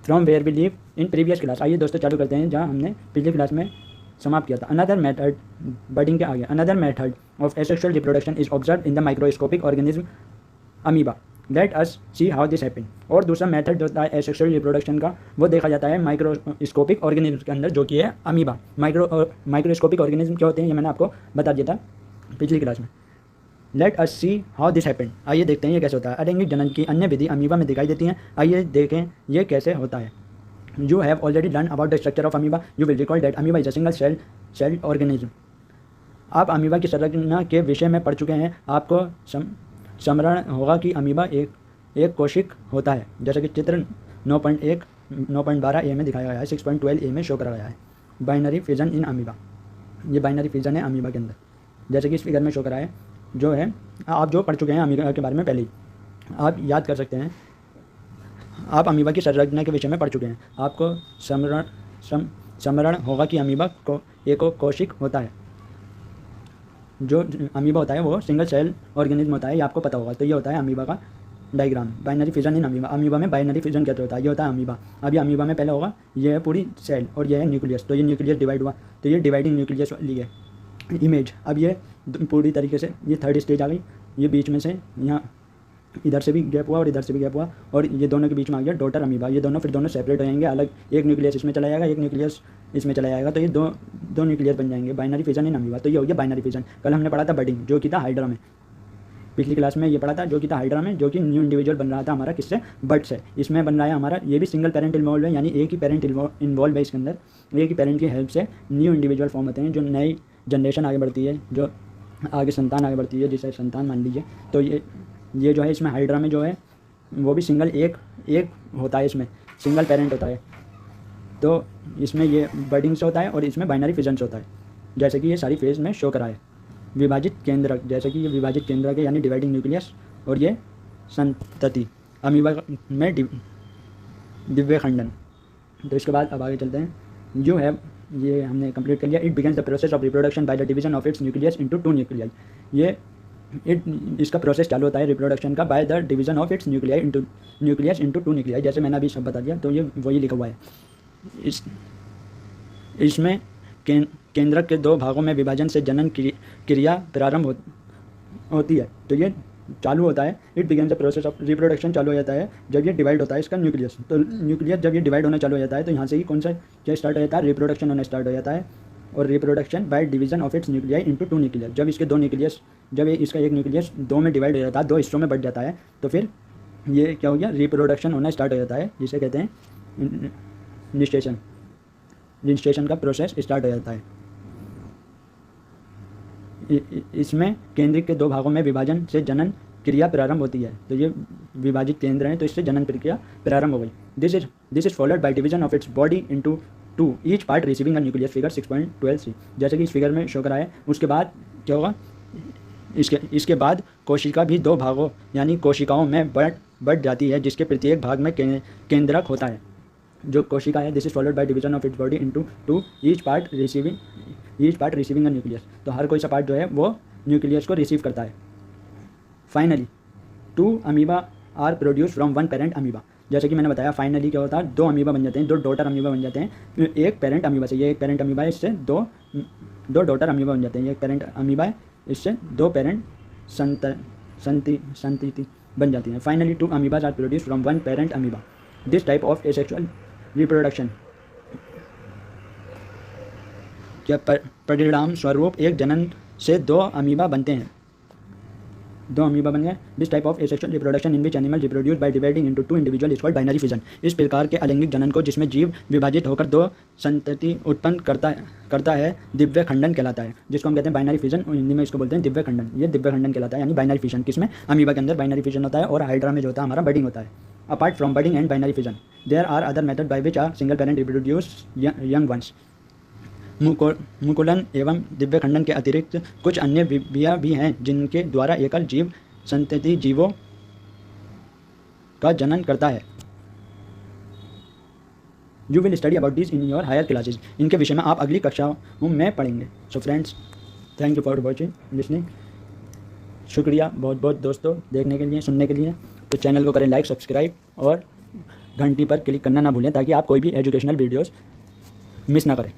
From where we leave in previous class. आइए दोस्तों चालू करते हैं जहाँ हमने पिछली क्लास में समाप्त किया था। अनदर मेथड, बडिंग के आगे, another method of asexual reproduction is observe in the microscopic organism amoeba. Let us see how this happen. और दूसरा मेथड जो होता है एसेक्सुअल रिप्रोडक्शन का वो देखा जाता है माइक्रोस्कोपिक ऑर्गेनिज्म के अंदर, जो कि है अमीबा। माइक्रोस्कोपिक ऑर्गेनिज्म क्या होते हैं ये मैंने आपको बता दिया था पिछली क्लास में। Let us see how this happen. आइए देखते हैं ये कैसे होता है। अलैंगिक जनन की अन्य विधि अमीबा में दिखाई देती हैं। आइए देखें ये कैसे होता है। You have already learned about the structure of amoeba. You will recall that amoeba is a single cell organism. आप अमीबा की संरचना के विषय में पढ़ चुके हैं। आपको स्मरण होगा कि अमीबा एक कोशिक होता है, जैसा कि चित्र 9.12 ए में दिखाया गया है, 6.12 ए में शो करा गया है। बाइनरी फिजन इन अमीबा, ये बाइनरी फिजन है अमीबा के अंदर, जैसे कि इस फिगर में शो करा है, जो है आप जो पढ़ चुके हैं अमीबा के बारे में पहले ही, आप याद कर सकते हैं। आप अमीबा की संरचना के विषय में पढ़ चुके हैं। आपको स्मरण होगा कि अमीबा को एक कोशिक होता है। जो अमीबा होता है वो सिंगल सेल ऑर्गेनिज्म होता है, ये आपको पता होगा। तो ये होता है अमीबा का diagram. Binary fission in amoeba, amoeba में बाइनरी फिजन कैसे होता है, ये होता है अमीबा। अब ये अमीबा में पहले होगा, ये है पूरी सेल और ये है न्यूक्लियस। तो ये न्यूक्लियस डिवाइड हुआ, तो ये डिवाइडिंग न्यूक्लियस ली है इमेज। अब ये पूरी तरीके से ये थर्ड स्टेज आ गई, ये बीच में से यहाँ इधर से भी गैप हुआ और इधर से भी गैप हुआ और ये दोनों के बीच में आ गया डॉटर अमीबा। ये दोनों फिर दोनों सेपरेट हो जाएंगे, अलग, एक न्यूक्लियस इसमें चला जाएगा, एक न्यूक्लियस इसमें चला जाएगा, तो ये दो न्यूक्लियस बन जाएंगे। Binary fission in amoeba. तो ये हो गया बाइनरी फिजन। कल हमने पढ़ा था बडिंग, जो कि था हाइड्रा में, पिछली क्लास में ये पढ़ा था, जो कि था हाइड्रा में, जो कि न्यू इंडिविजुअल बन रहा था हमारा किससे, बर्ड से। इसमें बन रहा है हमारा, ये भी सिंगल पेरेंट इन्वॉल्व है, यानी एक ही पेरेंट इन्वॉल्व है इसके अंदर। एक ही पेरेंट की हेल्प से न्यू इंडिविजुअल फॉर्म होते हैं, जो नई जनरेशन आगे बढ़ती है, जो आगे संतान आगे बढ़ती है, जिसे संतान मान लीजिए। तो ये जो है इसमें हाइड्रा में जो है वो भी सिंगल एक होता है, इसमें सिंगल पेरेंट होता है। तो इसमें ये बर्डिंग से होता है और इसमें बाइनरी फिजन से होता है, जैसे कि ये सारी फेज में शो करा है। विभाजित केंद्रक, जैसे कि ये विभाजित केंद्रक है, यानी डिवाइडिंग न्यूक्लियस, और ये संतति अमीबा में दिव्य खंडन। तो इसके बाद अब आगे चलते हैं। जो है ये हमने कंप्लीट कर लिया। It begins the process of reproduction by the division of its nucleus into 2 nuclei. ये इसका प्रोसेस चालू होता है रिप्रोडक्शन का by the division of its nuclei into 2 nuclei, जैसे मैंने अभी सब बता दिया। तो ये वही लिखा हुआ है। इसमें केंद्रक के 2 भागों में विभाजन से जनन क्रिया प्रारंभ होती है। तो ये चालू होता है, it began the process of reproduction चालू हो जाता है जब ये डिवाइड होता है इसका न्यूक्लियस। तो न्यूक्लियस जब ये डिवाइड होना चालू हो जाता है तो यहाँ से ही कौन सा क्या स्टार्ट हो जाता है, रिप्रोडक्शन होना स्टार्ट हो जाता है। और reproduction by division of its nuclei into 2 nucleus, जब इसके 2 न्यूक्लियस, जब इसका एक न्यूक्लियस 2 में डिवाइड हो जाता है, 2 हिस्सों में बढ़ जाता है, तो फिर ये क्या हो गया, रिप्रोडक्शन होना स्टार्ट हो जाता है, जिसे कहते हैं निस्टेशन का प्रोसेस स्टार्ट हो जाता है। इसमें केंद्रिक के 2 भागों में विभाजन से जनन क्रिया प्रारंभ होती है। तो ये विभाजित केंद्र हैं, तो इससे जनन प्रक्रिया प्रारंभ हो गई। This is followed by division of its body into 2, each part receiving a nucleus, figure 6.12c। जैसे कि इस फिगर में शो करा है। उसके बाद क्या होगा, इसके बाद कोशिका भी 2 भागों यानी कोशिकाओं में बढ़ जाती है, जिसके प्रत्येक भाग में केंद्रक होता है। जो कोशिका है, this is followed by division of its body into 2, each part receiving a nucleus. तो हर कोई सा पार्ट जो है वो न्यूक्लियस को रिसीव करता है। Finally 2 amoeba are produce from 1 parent amoeba. जैसे कि मैंने बताया, फाइनली क्या होता है, 2 अमीबा बन जाते हैं, 2 डॉटर अमीबा बन जाते हैं एक पेरेंट अमीबा से। ये एक पेरेंट अमीबा है, इससे दो डॉटर अमीबा बन जाते हैं। ये एक पेरेंट अमीबा है, इससे 2 पेरेंट संतति बन जाती हैं। Finally 2 amoebas are produce from 1 parent amoeba. This type of asexual reproduction क्या परिणाम स्वरूप एक जनन से 2 अमीबा बनते हैं, 2 अमीबा बन गए। This type of asexual reproduction in which animal reproduce by dividing into 2 individual is called binary fission. इस प्रकार के अलैंगिक जनन को, जिसमें जीव विभाजित होकर 2 संतति उत्पन्न करता है, दिव्य खंडन कहलाता है, जिसको हम कहते हैं बाइनरी फिजन। हिंदी में इसको बोलते हैं दिव्य खंडन। ये दिव्य खंडन कहलाता है, यानी बाइनरी फिजन। किसमें, अमीबा के अंदर बाइनरी फिजन होता है, और हाइड्रा में जो होता है हमारा बडिंग होता है। Apart from budding and binary fission there are other method by which are single parent reproduce young ones. मुकुलन एवं दिव्य खंडन के अतिरिक्त कुछ अन्य विधियाँ भी हैं जिनके द्वारा एकल जीव संतति जीवों का जनन करता है। You will study about this in your higher classes. इनके विषय में आप अगली कक्षाओं में पढ़ेंगे। So friends, thank you for watching listening. शुक्रिया बहुत बहुत दोस्तों देखने के लिए, सुनने के लिए। तो चैनल को करें लाइक, सब्सक्राइब और घंटी पर क्लिक करना ना भूलें ताकि आप कोई भी एजुकेशनल वीडियोस मिस ना करें।